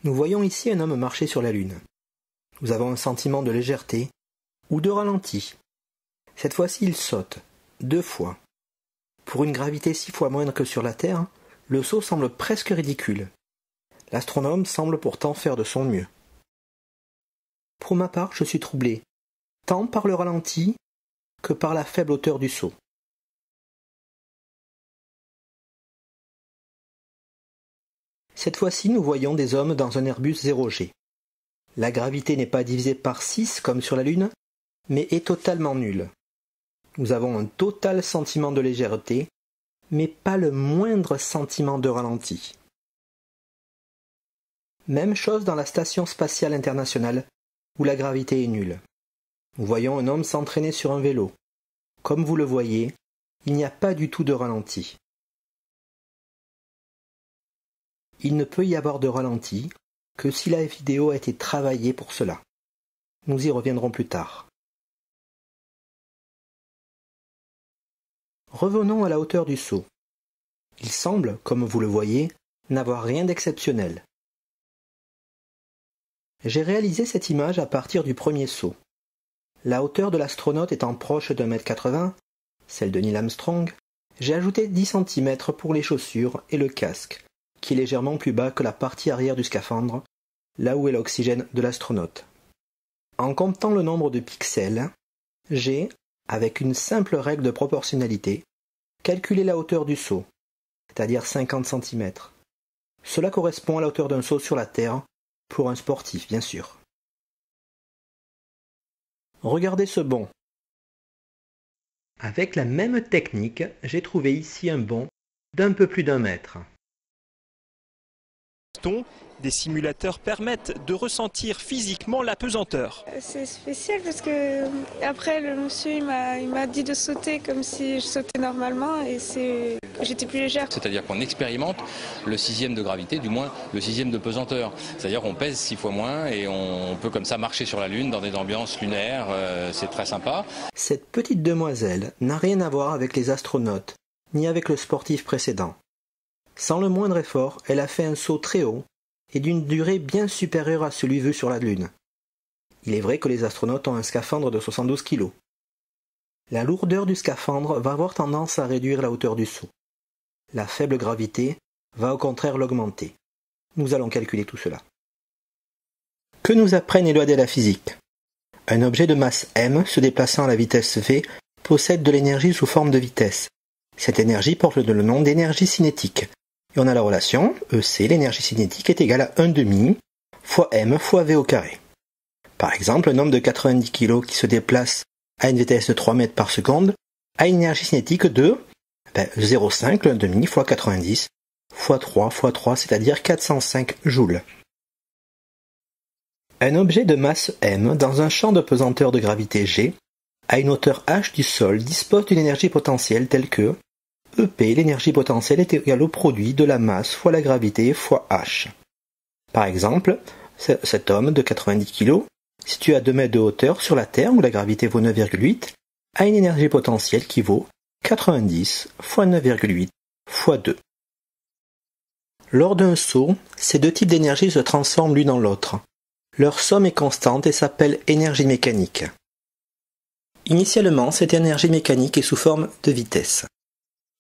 Nous voyons ici un homme marcher sur la Lune. Nous avons un sentiment de légèreté ou de ralenti. Cette fois-ci, il saute, 2 fois. Pour une gravité 6 fois moindre que sur la Terre, le saut semble presque ridicule. L'astronome semble pourtant faire de son mieux. Pour ma part, je suis troublé, tant par le ralenti que par la faible hauteur du saut. Cette fois-ci, nous voyons des hommes dans un Airbus 0G. La gravité n'est pas divisée par 6 comme sur la Lune, mais est totalement nulle. Nous avons un total sentiment de légèreté, mais pas le moindre sentiment de ralenti. Même chose dans la Station spatiale internationale, où la gravité est nulle. Nous voyons un homme s'entraîner sur un vélo. Comme vous le voyez, il n'y a pas du tout de ralenti. Il ne peut y avoir de ralenti que si la vidéo a été travaillée pour cela. Nous y reviendrons plus tard. Revenons à la hauteur du saut. Il semble, comme vous le voyez, n'avoir rien d'exceptionnel. J'ai réalisé cette image à partir du premier saut. La hauteur de l'astronaute étant proche d'1,80 m, celle de Neil Armstrong, j'ai ajouté 10 cm pour les chaussures et le casque, qui est légèrement plus bas que la partie arrière du scaphandre, là où est l'oxygène de l'astronaute. En comptant le nombre de pixels, j'ai, avec une simple règle de proportionnalité, calculé la hauteur du saut, c'est-à-dire 50 cm. Cela correspond à la hauteur d'un saut sur la Terre, pour un sportif bien sûr. Regardez ce bond. Avec la même technique, j'ai trouvé ici un bond d'un peu plus d'1 mètre. Des simulateurs permettent de ressentir physiquement la pesanteur. C'est spécial parce que après le monsieur il m'a dit de sauter comme si je sautais normalement et j'étais plus légère. C'est-à-dire qu'on expérimente le 6e de gravité, du moins le 6e de pesanteur. C'est-à-dire qu'on pèse 6 fois moins et on peut comme ça marcher sur la Lune dans des ambiances lunaires, c'est très sympa. Cette petite demoiselle n'a rien à voir avec les astronautes, ni avec le sportif précédent. Sans le moindre effort, elle a fait un saut très haut et d'une durée bien supérieure à celui vu sur la Lune. Il est vrai que les astronautes ont un scaphandre de 72 kg. La lourdeur du scaphandre va avoir tendance à réduire la hauteur du saut. La faible gravité va au contraire l'augmenter. Nous allons calculer tout cela. Que nous apprennent les lois de la physique ? Un objet de masse m se déplaçant à la vitesse v possède de l'énergie sous forme de vitesse. Cette énergie porte le nom d'énergie cinétique. Et on a la relation EC, l'énergie cinétique, est égale à 1,5 fois m fois v au carré. Par exemple, un homme de 90 kg qui se déplace à une vitesse de 3 mètres par seconde a une énergie cinétique de 0,5, 1,5 fois 90 fois 3 fois 3, c'est-à-dire 405 joules. Un objet de masse m dans un champ de pesanteur de gravité g à une hauteur h du sol dispose d'une énergie potentielle telle que EP, l'énergie potentielle, est égale au produit de la masse fois la gravité fois h. Par exemple, cet homme de 90 kg, situé à 2 mètres de hauteur sur la Terre où la gravité vaut 9,8, a une énergie potentielle qui vaut 90 fois 9,8 fois 2. Lors d'un saut, ces deux types d'énergie se transforment l'une en l'autre. Leur somme est constante et s'appelle énergie mécanique. Initialement, cette énergie mécanique est sous forme de vitesse.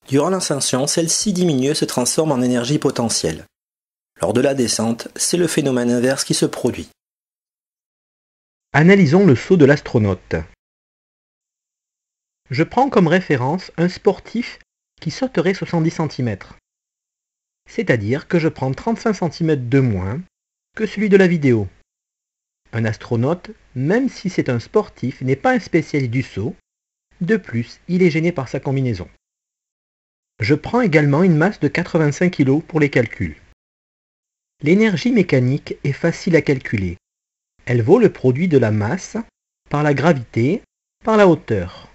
Durant l'ascension, celle-ci diminue et se transforme en énergie potentielle. Lors de la descente, c'est le phénomène inverse qui se produit. Analysons le saut de l'astronaute. Je prends comme référence un sportif qui sauterait 70 cm. C'est-à-dire que je prends 35 cm de moins que celui de la vidéo. Un astronaute, même si c'est un sportif, n'est pas un spécialiste du saut. De plus, il est gêné par sa combinaison. Je prends également une masse de 85 kg pour les calculs. L'énergie mécanique est facile à calculer. Elle vaut le produit de la masse par la gravité par la hauteur.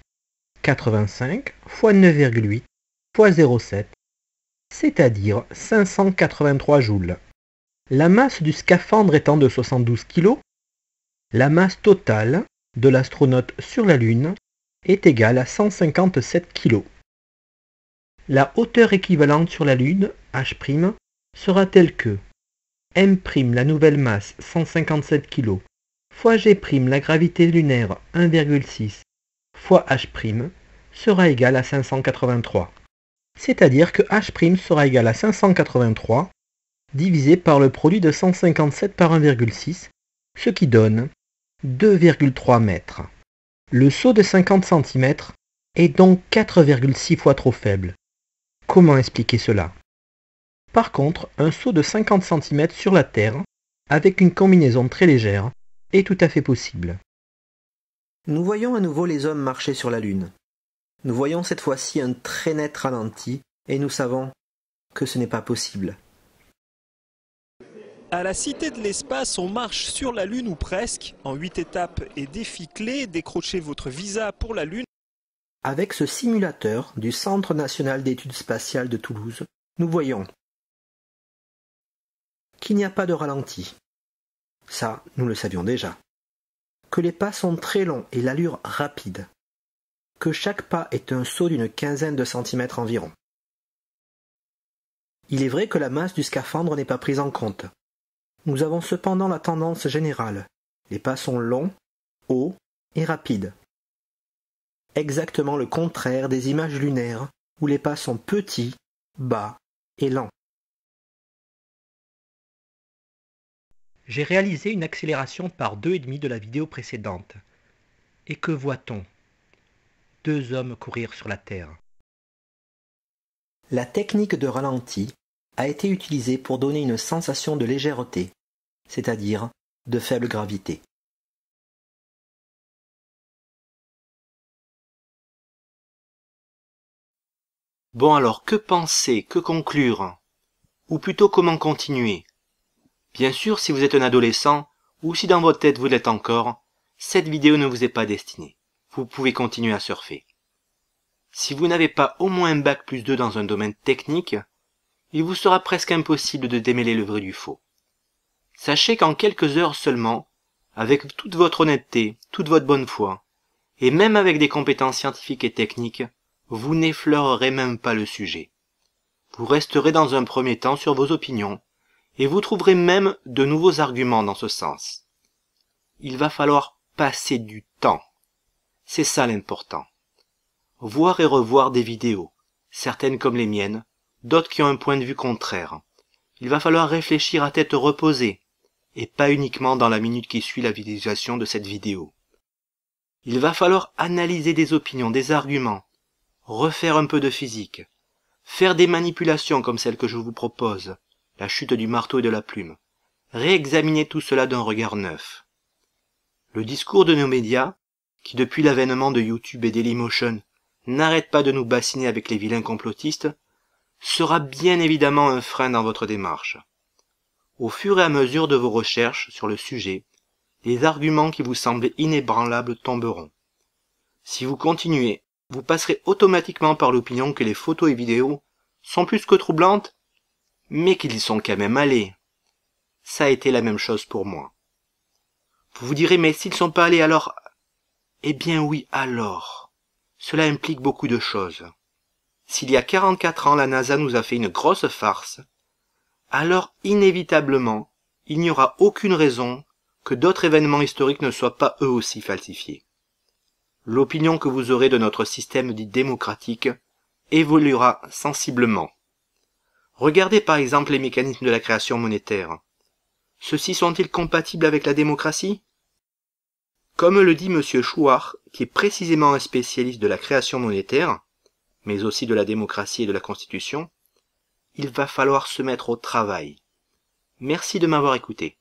85 fois 9,8 fois 0,7, c'est-à-dire 583 joules. La masse du scaphandre étant de 72 kg, la masse totale de l'astronaute sur la Lune est égale à 157 kg. La hauteur équivalente sur la Lune, h', sera telle que M', la nouvelle masse 157 kg, fois G', la gravité lunaire 1,6, fois H' sera égal à 583. C'est-à-dire que H' sera égal à 583 divisé par le produit de 157 par 1,6, ce qui donne 2,3 mètres. Le seau de 50 cm est donc 4,6 fois trop faible. Comment expliquer cela? Par contre, un seau de 50 cm sur la Terre, avec une combinaison très légère, est tout à fait possible. Nous voyons à nouveau les hommes marcher sur la Lune. Nous voyons cette fois-ci un très net ralenti, et nous savons que ce n'est pas possible. À la Cité de l'Espace, on marche sur la Lune ou presque, en 8 étapes et défis clés. Décrochez votre visa pour la Lune. Avec ce simulateur du Centre national d'études spatiales de Toulouse, nous voyons qu'il n'y a pas de ralenti. Ça, nous le savions déjà. Que les pas sont très longs et l'allure rapide. Que chaque pas est un saut d'une quinzaine de centimètres environ. Il est vrai que la masse du scaphandre n'est pas prise en compte. Nous avons cependant la tendance générale. Les pas sont longs, hauts et rapides. Exactement le contraire des images lunaires où les pas sont petits, bas et lents. J'ai réalisé une accélération par 2,5 de la vidéo précédente. Et que voit-on? 2 hommes courir sur la Terre. La technique de ralenti a été utilisée pour donner une sensation de légèreté, c'est-à-dire de faible gravité. Bon alors, que penser, que conclure? Ou plutôt comment continuer? Bien sûr, si vous êtes un adolescent, ou si dans votre tête vous l'êtes encore, cette vidéo ne vous est pas destinée. Vous pouvez continuer à surfer. Si vous n'avez pas au moins un bac+2 dans un domaine technique, il vous sera presque impossible de démêler le vrai du faux. Sachez qu'en quelques heures seulement, avec toute votre honnêteté, toute votre bonne foi, et même avec des compétences scientifiques et techniques, vous n'effleurerez même pas le sujet. Vous resterez dans un premier temps sur vos opinions, et vous trouverez même de nouveaux arguments dans ce sens. Il va falloir passer du temps. C'est ça l'important. Voir et revoir des vidéos, certaines comme les miennes, d'autres qui ont un point de vue contraire. Il va falloir réfléchir à tête reposée, et pas uniquement dans la minute qui suit la visualisation de cette vidéo. Il va falloir analyser des opinions, des arguments, refaire un peu de physique, faire des manipulations comme celles que je vous propose, la chute du marteau et de la plume, réexaminer tout cela d'un regard neuf. Le discours de nos médias, qui depuis l'avènement de YouTube et Dailymotion n'arrête pas de nous bassiner avec les vilains complotistes, sera bien évidemment un frein dans votre démarche. Au fur et à mesure de vos recherches sur le sujet, les arguments qui vous semblaient inébranlables tomberont. Si vous continuez, vous passerez automatiquement par l'opinion que les photos et vidéos sont plus que troublantes, mais qu'ils y sont quand même allés. Ça a été la même chose pour moi. Vous vous direz, mais s'ils sont pas allés alors... Eh bien oui, alors. Cela implique beaucoup de choses. S'il y a 44 ans, la NASA nous a fait une grosse farce, alors inévitablement, il n'y aura aucune raison que d'autres événements historiques ne soient pas eux aussi falsifiés. L'opinion que vous aurez de notre système dit démocratique évoluera sensiblement. Regardez par exemple les mécanismes de la création monétaire. Ceux-ci sont-ils compatibles avec la démocratie? Comme le dit M. Chouard, qui est précisément un spécialiste de la création monétaire, mais aussi de la démocratie et de la Constitution, il va falloir se mettre au travail. Merci de m'avoir écouté.